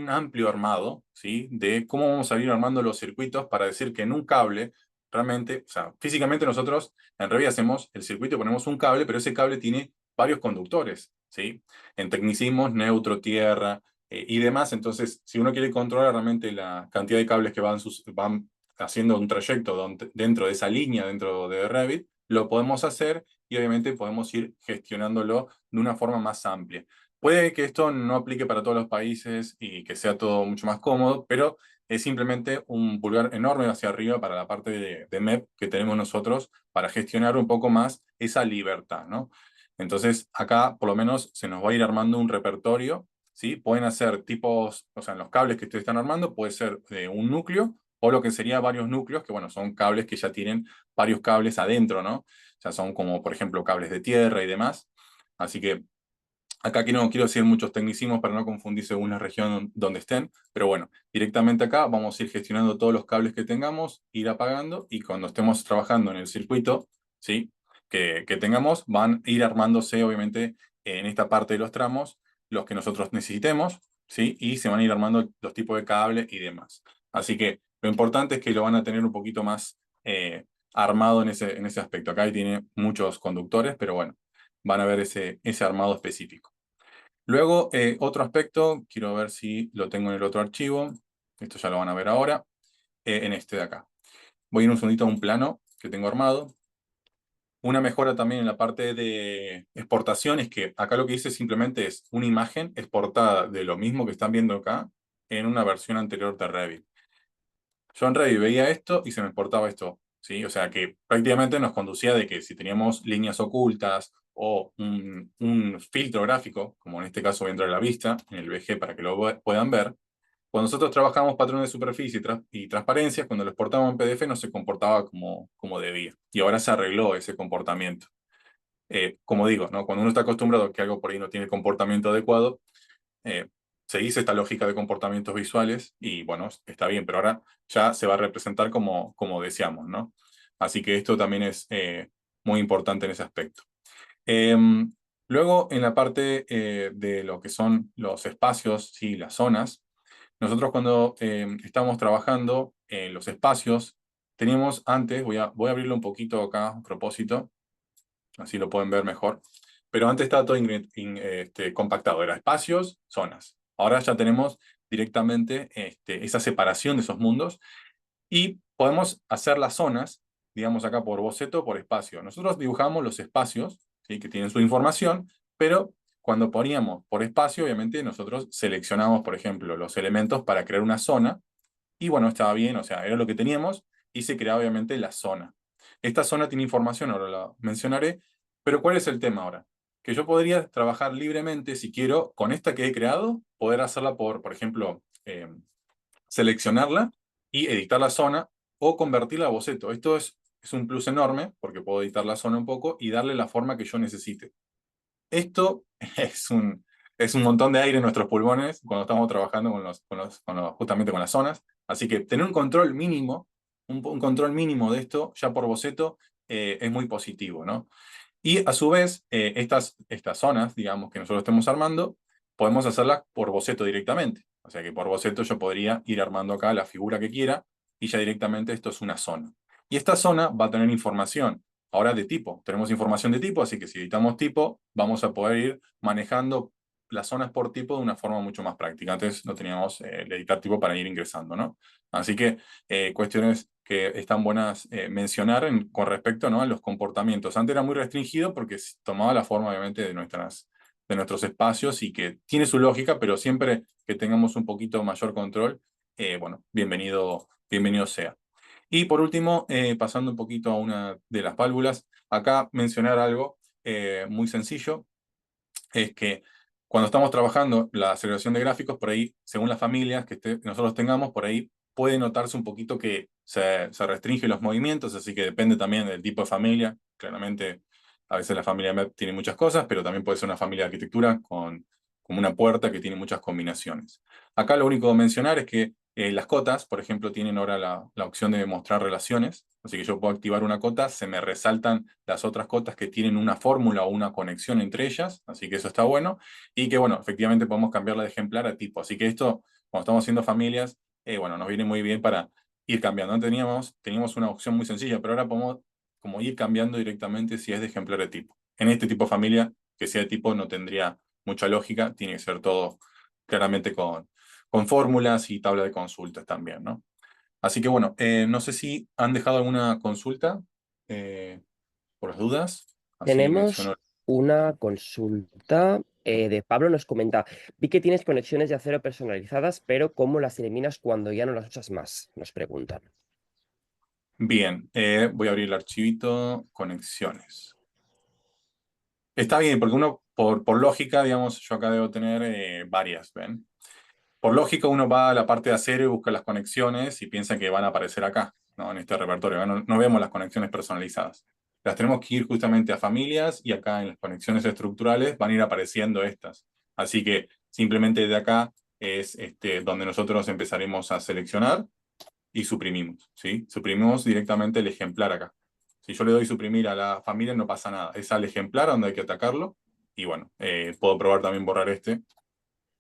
amplio armado, ¿sí? De cómo vamos a ir armando los circuitos para decir que en un cable, realmente, o sea, físicamente nosotros en Revit hacemos el circuito, ponemos un cable, pero ese cable tiene varios conductores, ¿sí? En tecnicismos, neutro, tierra y demás. Entonces, si uno quiere controlar realmente la cantidad de cables que van haciendo un trayecto dentro de esa línea, dentro de Revit, lo podemos hacer, y obviamente podemos ir gestionándolo de una forma más amplia. Puede que esto no aplique para todos los países y que sea todo mucho más cómodo, pero es simplemente un pulgar enorme hacia arriba para la parte de MEP que tenemos nosotros para gestionar un poco más esa libertad, ¿no? Entonces, acá por lo menos se nos va a ir armando un repertorio, ¿sí? Pueden hacer tipos, o sea, en los cables que ustedes están armando, puede ser de un núcleo o lo que sería varios núcleos, que bueno, son cables que ya tienen varios cables adentro, ¿no? Ya son como, por ejemplo, cables de tierra y demás. Así que acá aquí no quiero decir muchos tecnicismos para no confundir según la región donde estén, pero bueno, directamente acá vamos a ir gestionando todos los cables que tengamos, ir apagando, y cuando estemos trabajando en el circuito, ¿sí? que tengamos, van a ir armándose, obviamente, en esta parte de los tramos, los que nosotros necesitemos, ¿sí? Y se van a ir armando los tipos de cable y demás. Así que lo importante es que lo van a tener un poquito más armado en ese aspecto. Acá tiene muchos conductores, pero bueno, van a ver ese armado específico. Luego, otro aspecto, quiero ver si lo tengo en el otro archivo. Esto ya lo van a ver ahora, en este de acá. Voy a ir un segundito a un plano que tengo armado. Una mejora también en la parte de exportación es que acá lo que hice simplemente es una imagen exportada de lo mismo que están viendo acá en una versión anterior de Revit. Yo en Revit veía esto y se me exportaba esto, ¿sí? O sea que prácticamente nos conducía de que si teníamos líneas ocultas o un filtro gráfico, como en este caso voy a entrar a la vista, en el VG para que lo puedan ver, cuando nosotros trabajamos patrones de superficie y transparencias, cuando lo exportábamos en PDF no se comportaba como debía. Y ahora se arregló ese comportamiento. Como digo, ¿no? Cuando uno está acostumbrado a que algo por ahí no tiene comportamiento adecuado, eh, se dice esta lógica de comportamientos visuales y bueno, está bien, pero ahora ya se va a representar como deseamos, ¿no? Así que esto también es muy importante en ese aspecto. Luego, en la parte de lo que son los espacios, sí, las zonas, nosotros cuando estamos trabajando en los espacios, teníamos antes, voy a abrirlo un poquito acá a propósito, así lo pueden ver mejor, pero antes estaba todo compactado, era espacios, zonas. Ahora ya tenemos directamente esa separación de esos mundos, y podemos hacer las zonas, digamos acá por boceto, por espacio. Nosotros dibujamos los espacios, ¿sí? Que tienen su información, pero cuando poníamos por espacio, obviamente nosotros seleccionamos, por ejemplo, los elementos para crear una zona, y bueno, estaba bien, o sea, era lo que teníamos, y se creaba obviamente la zona. Esta zona tiene información, ahora la mencionaré, pero ¿cuál es el tema ahora? Que yo podría trabajar libremente, si quiero, con esta que he creado, poder hacerla por ejemplo, seleccionarla y editar la zona o convertirla a boceto. Esto es un plus enorme porque puedo editar la zona un poco y darle la forma que yo necesite. Esto es un montón de aire en nuestros pulmones cuando estamos trabajando justamente con las zonas. Así que tener un control mínimo, un control mínimo de esto ya por boceto es muy positivo, ¿no? Y a su vez, estas zonas, digamos, que nosotros estemos armando, podemos hacerlas por boceto directamente. O sea que por boceto yo podría ir armando acá la figura que quiera y ya directamente esto es una zona. Y esta zona va a tener información ahora de tipo. Tenemos información de tipo, así que si editamos tipo, vamos a poder ir manejando las zonas por tipo de una forma mucho más práctica. Antes no teníamos el editar tipo para ir ingresando, ¿no? Así que cuestiones que están buenas mencionar con respecto, ¿no?, a los comportamientos. Antes era muy restringido porque tomaba la forma, obviamente, de nuestros espacios y que tiene su lógica, pero siempre que tengamos un poquito mayor control, bueno, bienvenido sea. Y por último, pasando un poquito a una de las válvulas, acá mencionar algo muy sencillo, es que cuando estamos trabajando la aceleración de gráficos, por ahí, según las familias que nosotros tengamos, por ahí puede notarse un poquito que se restringen los movimientos, así que depende también del tipo de familia. Claramente, a veces la familia MEP tiene muchas cosas, pero también puede ser una familia de arquitectura con una puerta que tiene muchas combinaciones. Acá lo único que mencionar es que las cotas, por ejemplo, tienen ahora la opción de mostrar relaciones, así que yo puedo activar una cota, se me resaltan las otras cotas que tienen una fórmula o una conexión entre ellas, así que eso está bueno, y que, bueno, efectivamente podemos cambiarla de ejemplar a tipo, así que esto, cuando estamos haciendo familias, bueno, nos viene muy bien para ir cambiando. Antes teníamos una opción muy sencilla, pero ahora podemos como ir cambiando directamente si es de ejemplar de tipo. En este tipo de familia, que sea de tipo no tendría mucha lógica, tiene que ser todo claramente con fórmulas y tabla de consultas también, ¿no? Así que bueno, no sé si han dejado alguna consulta por las dudas. Así Tenemos menciono. una consulta de Pablo, nos comenta, vi que tienes conexiones de acero personalizadas, pero ¿cómo las eliminas cuando ya no las usas más? Nos preguntan. Bien, voy a abrir el archivito, conexiones. Está bien, porque uno, por lógica, digamos, yo acá debo tener varias, ¿ven? Por lógica, uno va a la parte de acero y busca las conexiones y piensa que van a aparecer acá, ¿no?, en este repertorio. No vemos las conexiones personalizadas. Las tenemos que ir justamente a familias y acá en las conexiones estructurales van a ir apareciendo estas. Así que simplemente de acá es donde nosotros empezaremos a seleccionar y suprimimos, ¿sí? Suprimimos directamente el ejemplar acá. Si yo le doy suprimir a la familia no pasa nada. Es al ejemplar donde hay que atacarlo. Y bueno, puedo probar también borrar este.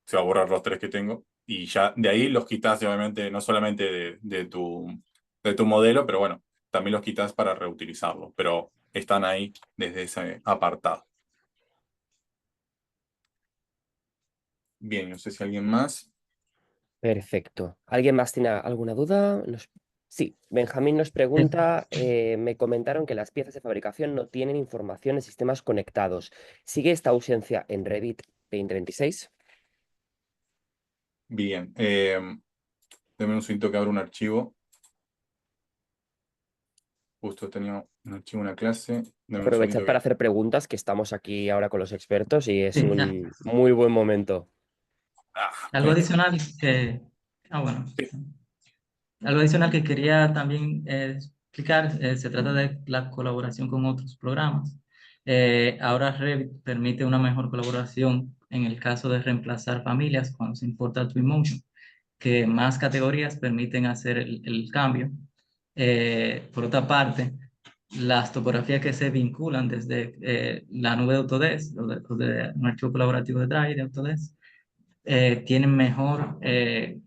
Se va a borrar los tres que tengo. Y ya de ahí los quitas, obviamente, no solamente de tu modelo, pero bueno, también los quitas para reutilizarlo. Pero están ahí desde ese apartado. Bien, no sé si alguien más. Perfecto. ¿Alguien más tiene alguna duda? Sí, Benjamín nos pregunta, me comentaron que las piezas de fabricación no tienen información en sistemas conectados. ¿Sigue esta ausencia en Revit 2026? Bien. Deme un segundo que abro un archivo. Justo tenía un archivo, una clase. Dame un Aprovechad segundito para que... hacer preguntas, que estamos aquí ahora con los expertos y es Sí, un muy buen momento. algo Bien. adicional que, bueno, Sí. algo adicional que quería también explicar, se trata de la colaboración con otros programas. Ahora Revit permite una mejor colaboración en el caso de reemplazar familias cuando se importa Twinmotion, que más categorías permiten hacer el cambio. Por otra parte, las topografías que se vinculan desde la nube de Autodesk o de un archivo colaborativo de Drive de Autodesk tienen mejor, se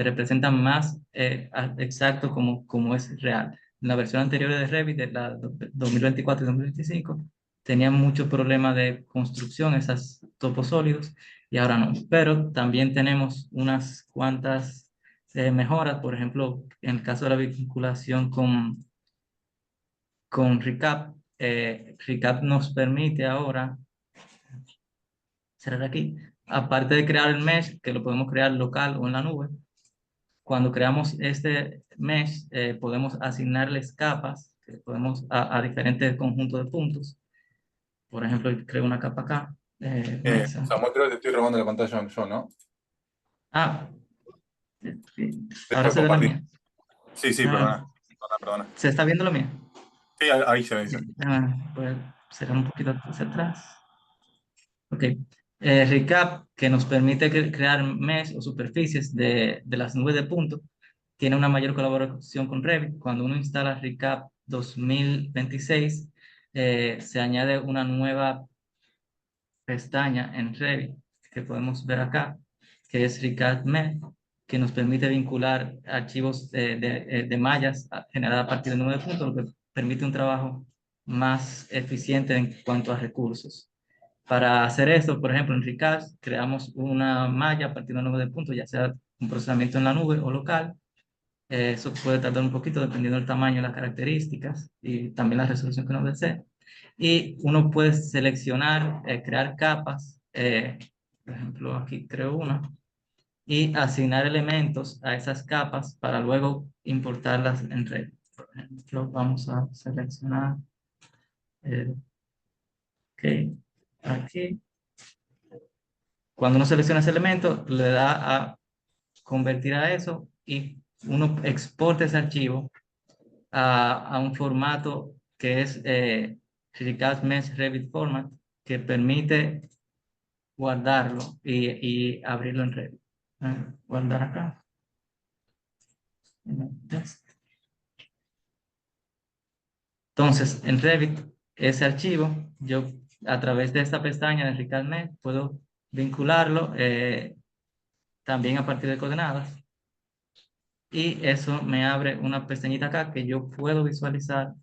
representan más exacto como es real. En la versión anterior de Revit, de la 2024 y 2025, tenían muchos problemas de construcción, esas topos sólidos, y ahora no. Pero también tenemos unas cuantas mejoras, por ejemplo, en el caso de la vinculación con Recap. Recap nos permite ahora cerrar aquí, aparte de crear el mesh, que lo podemos crear local o en la nube. Cuando creamos este mesh, podemos asignarles capas, que podemos a diferentes conjuntos de puntos. Por ejemplo, creo una capa acá, mesa. Samuel, creo que te estoy robando la pantalla yo, ¿no? Ah, sí. Ahora Después se ve la compartir. mía. Sí, sí, Ah, perdona. Perdona. ¿se está viendo la mía? Sí, ahí se ve. Sí. Voy a cerrar un poquito hacia atrás. Ok. Recap, que nos permite crear mesh o superficies de las nubes de puntos, tiene una mayor colaboración con Revit. Cuando uno instala Recap 2026, se añade una nueva pestaña en Revit que podemos ver acá, que es RecastMesh, que nos permite vincular archivos de mallas generadas a partir del número de puntos, lo que permite un trabajo más eficiente en cuanto a recursos. Para hacer esto, por ejemplo, en Recast creamos una malla a partir del número de puntos, ya sea un procesamiento en la nube o local. Eso puede tardar un poquito dependiendo del tamaño, las características y también la resolución que uno desee. Y uno puede seleccionar, crear capas, por ejemplo, aquí creo una, y asignar elementos a esas capas para luego importarlas en Revit. Por ejemplo, vamos a seleccionar, ok, aquí. Cuando uno selecciona ese elemento, le da a convertir a eso y uno exporta ese archivo a un formato que es Recast Mesh Revit Format, que permite guardarlo y abrirlo en Revit. Guardar acá. Entonces, en Revit, ese archivo, yo a través de esta pestaña de Recast Mesh puedo vincularlo también a partir de coordenadas. Y eso me abre una pestañita acá que yo puedo visualizar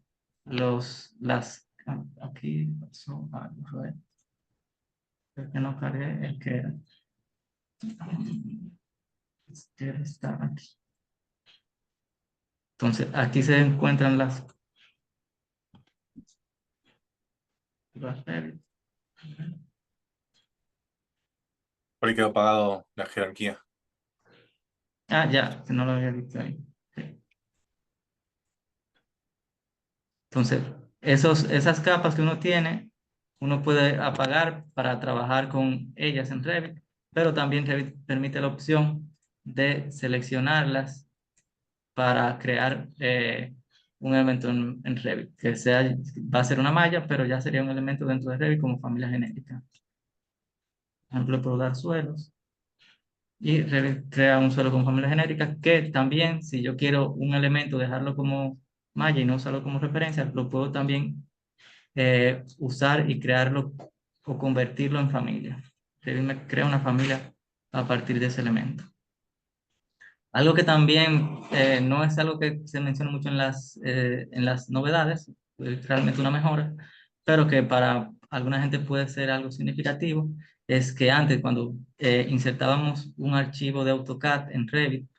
aquí pasó algo, creo que no cargué el que era. Está aquí. Entonces, aquí se encuentran las Revit. Por ahí quedó apagado la jerarquía. Ah, ya, que no lo había visto ahí. Ok. Entonces, esas capas que uno tiene, uno puede apagar para trabajar con ellas en Revit, pero también Revit permite la opción de seleccionarlas para crear un elemento en Revit, que va a ser una malla, pero ya sería un elemento dentro de Revit como familia genérica. Por ejemplo, puedo dar suelos y Revit crea un suelo con familia genérica que también, si yo quiero un elemento dejarlo como malla y no usarlo como referencia, lo puedo también usar y crearlo o convertirlo en familia. Revit me crea una familia a partir de ese elemento. Algo que también no es algo que se menciona mucho en las novedades, es realmente una mejora, pero que para alguna gente puede ser algo significativo, es que antes cuando insertábamos un archivo de AutoCAD en Revit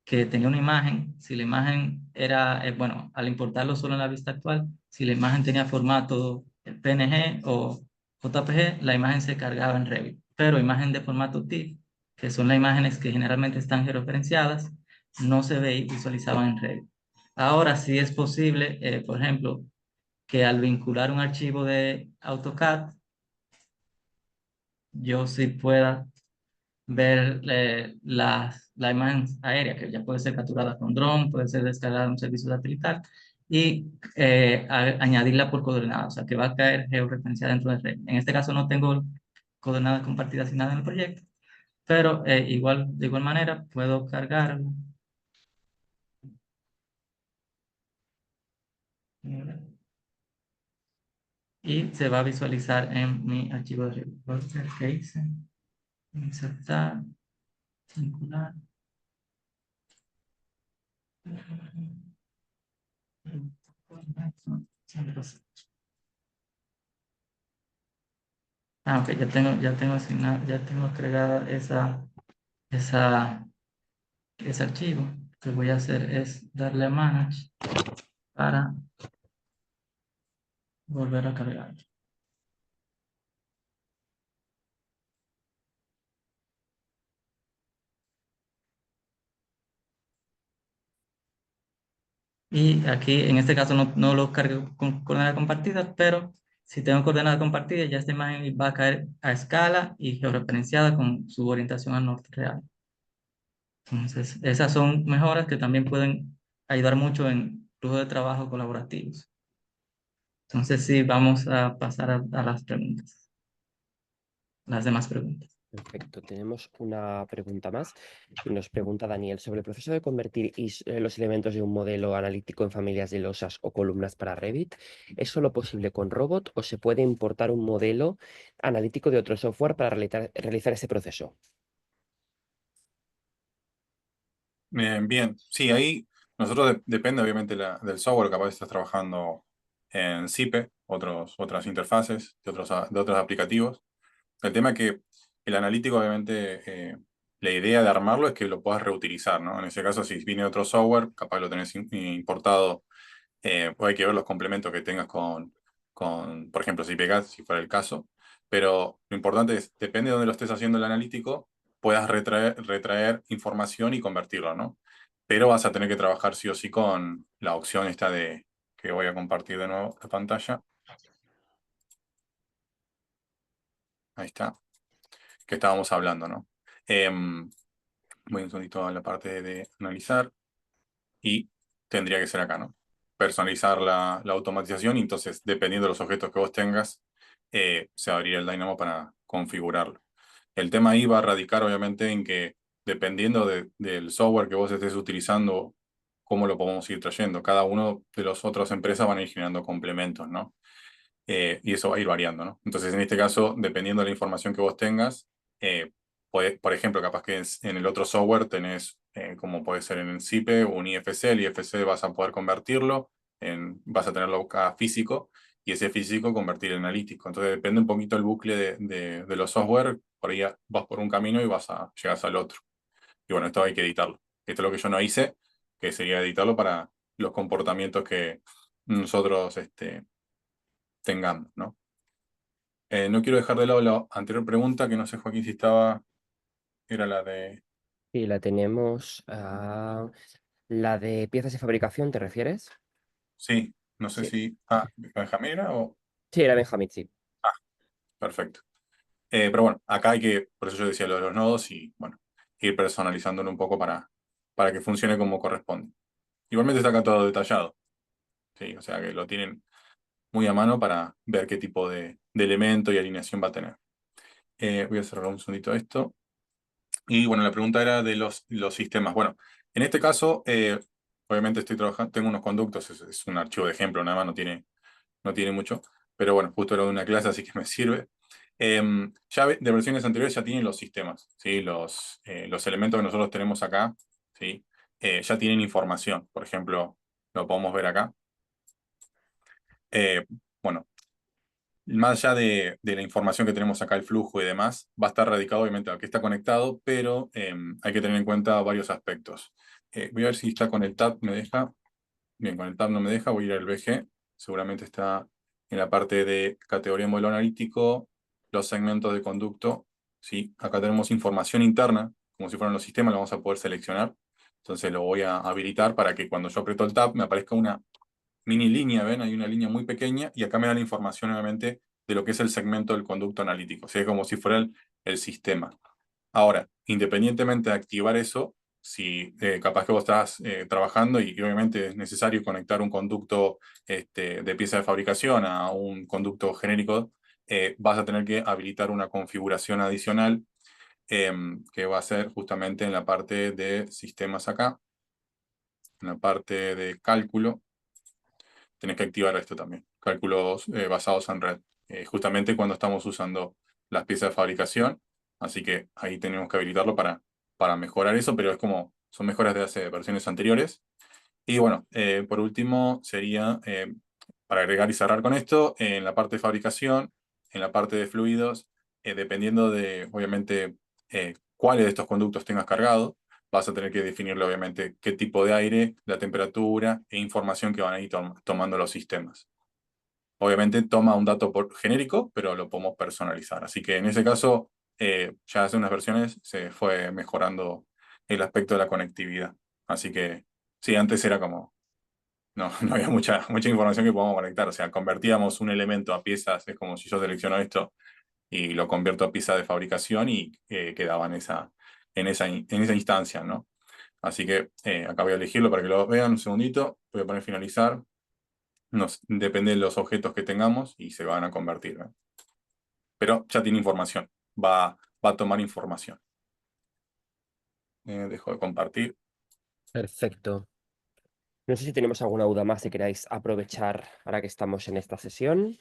que tenía una imagen, si la imagen era, bueno, al importarlo solo en la vista actual, si la imagen tenía formato PNG o JPG, la imagen se cargaba en Revit, pero imagen de formato TIFF, que son las imágenes que generalmente están georreferenciadas, no se visualizaban en Revit. Ahora sí es posible, por ejemplo, que al vincular un archivo de AutoCAD, yo sí pueda ver la imagen aérea, que ya puede ser capturada con dron, puede ser descargada de un servicio satelital, y añadirla por coordenadas, o sea, que va a caer georreferenciada dentro de Revit. En este caso no tengo coordenadas compartidas asignadas en el proyecto, pero de igual manera puedo cargarlo. Y se va a visualizar en mi archivo de Revit. Voy a ver qué hice. Insertar, vincular. Ah, ok, ya tengo asignada, ya tengo agregada ese archivo. Lo que voy a hacer es darle a Manage para volver a cargar. Y aquí, en este caso, no lo cargo con coordenada compartida, pero si tengo coordenada compartida, ya esta imagen va a caer a escala y georreferenciada con su orientación al norte real. Entonces, esas son mejoras que también pueden ayudar mucho en flujo de trabajo colaborativos. Entonces, sí, vamos a pasar a las preguntas, las demás preguntas. Perfecto, tenemos una pregunta más y nos pregunta Daniel sobre el proceso de convertir los elementos de un modelo analítico en familias de losas o columnas para Revit. ¿Es solo posible con robot o se puede importar un modelo analítico de otro software para realizar ese proceso? Bien, sí, ahí nosotros depende obviamente del software, capaz estás trabajando en SIPE, otras interfaces de otros aplicativos. El tema es que el analítico, obviamente, la idea de armarlo es que lo puedas reutilizar, ¿no? En ese caso, si viene otro software, capaz lo tenés importado, pues hay que ver los complementos que tengas por ejemplo, si pegas, si fuera el caso. Pero lo importante es, depende de dónde lo estés haciendo el analítico, puedas retraer información y convertirlo, ¿no? Pero vas a tener que trabajar sí o sí con la opción esta que voy a compartir de nuevo la pantalla. Ahí está, que estábamos hablando, ¿no? Voy un segundito a la parte de analizar y tendría que ser acá, ¿no? Personalizar la automatización y entonces, dependiendo de los objetos que vos tengas, se abriría el Dynamo para configurarlo. El tema ahí va a radicar, obviamente, en que dependiendo del software que vos estés utilizando, cómo lo podemos ir trayendo. Cada uno de las otras empresas van a ir generando complementos, ¿no? Y eso va a ir variando, ¿no? Entonces, en este caso, dependiendo de la información que vos tengas, por ejemplo, capaz que en el otro software tenés, como puede ser en el SIPE, un IFC, el IFC vas a poder convertirlo, vas a tenerlo acá físico, y ese físico convertir en analítico. Entonces, depende un poquito el bucle de los software, por ahí vas por un camino y llegas al otro. Y bueno, esto hay que editarlo. Esto es lo que yo no hice, que sería editarlo para los comportamientos que nosotros tengamos, ¿no? No quiero dejar de lado la anterior pregunta, que no sé, Joaquín, si era la de... Y la tenemos, la de piezas de fabricación, ¿te refieres? Sí, no sé Sí. si... Benjamín era o... Sí, era Benjamín, sí. Perfecto. Pero bueno, acá por eso yo decía lo de los nodos y, bueno, ir personalizándolo un poco para que funcione como corresponde. Igualmente está acá todo detallado, ¿sí? O sea que lo tienen muy a mano para ver qué tipo de elemento y alineación va a tener. Voy a cerrar un segundito esto. Y bueno, la pregunta era de los sistemas. Bueno, en este caso, obviamente estoy trabajando, tengo unos conductos, es un archivo de ejemplo, nada más no tiene mucho, pero bueno, justo era de una clase, así que me sirve. Ya de versiones anteriores ya tienen los sistemas, ¿sí? Los elementos que nosotros tenemos acá, ¿sí? Ya tienen información, por ejemplo, lo podemos ver acá. Bueno, más allá de la información que tenemos acá, el flujo y demás, va a estar radicado obviamente a que está conectado, pero hay que tener en cuenta varios aspectos. Voy a ver si está con el tab, me deja. Bien, con el tab no me deja, voy a ir al VG. Seguramente está en la parte de categoría modelo analítico, los segmentos de conducto. ¿Sí? Acá tenemos información interna, como si fueran los sistemas, lo vamos a poder seleccionar. Entonces lo voy a habilitar para que cuando yo aprieto el tab me aparezca una mini línea, ¿ven? Hay una línea muy pequeña y acá me da la información nuevamente de lo que es el segmento del conducto analítico. O sea, es como si fuera el sistema. Ahora, independientemente de activar eso, si capaz que vos estás trabajando y obviamente es necesario conectar un conducto de pieza de fabricación a un conducto genérico, vas a tener que habilitar una configuración adicional que va a ser justamente en la parte de sistemas acá, en la parte de cálculo tenés que activar esto también. Cálculos basados en red. Justamente cuando estamos usando las piezas de fabricación. Así que ahí tenemos que habilitarlo para mejorar eso, pero son mejoras de hace versiones anteriores. Y bueno, por último sería, para agregar y cerrar con esto, en la parte de fabricación, en la parte de fluidos, dependiendo de, obviamente, cuáles de estos conductos tengas cargado, vas a tener que definirle, obviamente, qué tipo de aire, la temperatura e información que van a ir tomando los sistemas. Obviamente toma un dato genérico, pero lo podemos personalizar. Así que en ese caso, ya hace unas versiones se fue mejorando el aspecto de la conectividad. Así que sí, antes era como, no había mucha información que podamos conectar. O sea, convertíamos un elemento a piezas, es como si yo selecciono esto y lo convierto a pieza de fabricación y quedaba en esa instancia, ¿no? Así que acá voy a elegirlo para que lo vean un segundito. Voy a poner finalizar. Depende de los objetos que tengamos y se van a convertir, ¿no? Pero ya tiene información. Va va a tomar información. Dejo de compartir. Perfecto. No sé si tenemos alguna duda más que queráis aprovechar ahora que estamos en esta sesión.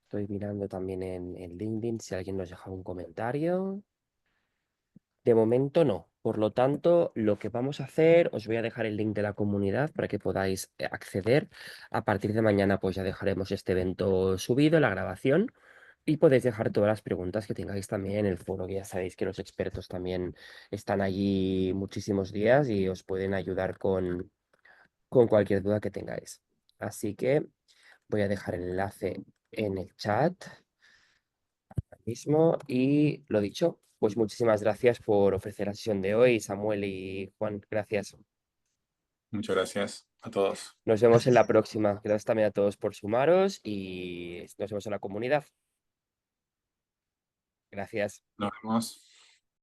Estoy mirando también en LinkedIn si alguien nos deja un comentario. De momento no. Por lo tanto, lo que vamos a hacer, os voy a dejar el link de la comunidad para que podáis acceder. A partir de mañana, pues ya dejaremos este evento subido, la grabación, y podéis dejar todas las preguntas que tengáis también en el foro, que ya sabéis que los expertos también están allí muchísimos días y os pueden ayudar con cualquier duda que tengáis. Así que voy a dejar el enlace en el chat mismo y lo dicho, pues muchísimas gracias por ofrecer la sesión de hoy, Samuel y Juan, gracias. Muchas gracias a todos. Nos vemos en la Gracias. próxima. Gracias también a todos por sumaros y nos vemos en la comunidad. Gracias. Nos vemos.